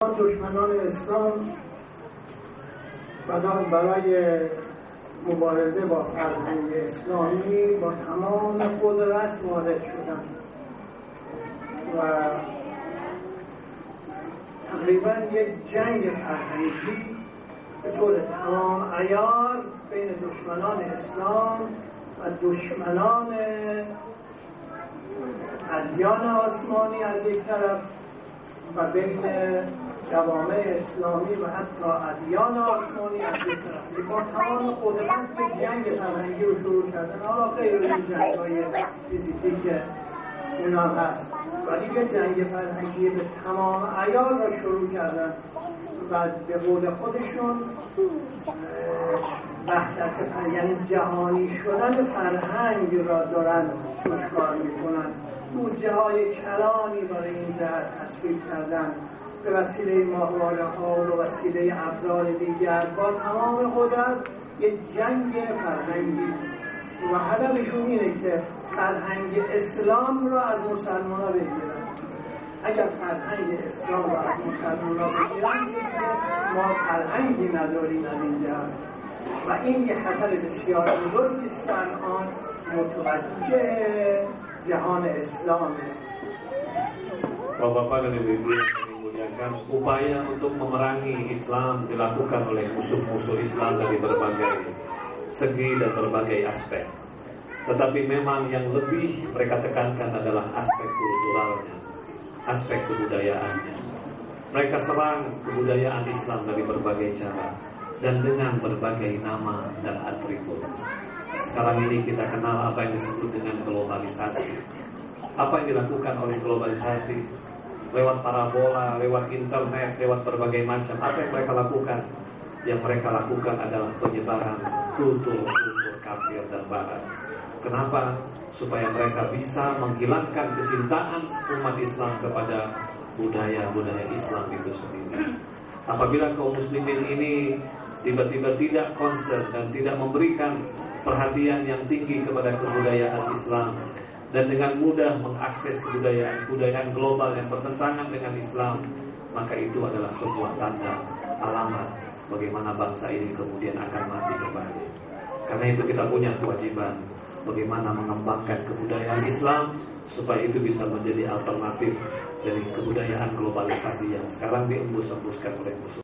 دشمنان اسلام برای مبارزه با فرهنگ اسلامی با تمام قدرت وارد شدند و تقریبا یک جنگ فرهنگی به طور تمام عیار بین دشمنان اسلام و دشمنان ادیان آسمانی از یک طرف و بین جوامع اسلامی و حتی ادیان آسمانی از یک طرف با تمام قدرت به جنگ فرهنگی رو شروع کردن. حالا غیر این جنگ‌های فیزیکی که اونا هست، ولی به جنگ فرهنگی به تمام عیار رو شروع کردن و به قول خودشون وحدت، یعنی جهانی شدن فرهنگ را دارن دشوار میکنن. بودجه های کلانی برای این جهت تصویب کردن به وسیله ماهواره ها و وسیله ابزار دیگر با تمام قدرت یک جنگ فرهنگی و هدفشون اینه که فرهنگ اسلام را از مسلمان ها بگیرن. اگر فرهنگ اسلام را از مسلمان ها بگیرن ما فرهنگی نداریم از این جهت و این یه خطر بسیار بزرگی است. الان متوجه جهان اسلام. Bapak dan Ibu yang dimuliakan, upaya untuk memerangi Islam dilakukan oleh musuh-musuh Islam dari berbagai segi dan berbagai aspek. Tetapi memang yang lebih mereka tekankan adalah aspek kulturalnya, aspek kebudayaannya. Mereka serang kebudayaan Islam dari berbagai cara dan dengan berbagai nama dan atribut. Sekarang ini kita kenal apa yang disebut dengan globalisasi. Apa yang dilakukan oleh globalisasi lewat parabola, lewat internet, lewat berbagai macam. Apa yang mereka lakukan? Yang mereka lakukan adalah penyebaran kultur-kultur kafir dan barat. Kenapa? Supaya mereka bisa menghilangkan kecintaan umat Islam kepada budaya-budaya Islam itu sendiri. Apabila kaum muslimin ini tiba-tiba tidak concern dan tidak memberikan perhatian yang tinggi kepada kebudayaan Islam dan dengan mudah mengakses kebudayaan global yang bertentangan dengan Islam, maka itu adalah sebuah tanda alamat bagaimana bangsa ini kemudian akan mati kembali. Karena itu kita punya kewajiban bagaimana mengembangkan kebudayaan Islam supaya itu bisa menjadi alternatif dari kebudayaan globalisasi yang sekarang diembus-embuskan oleh musuh.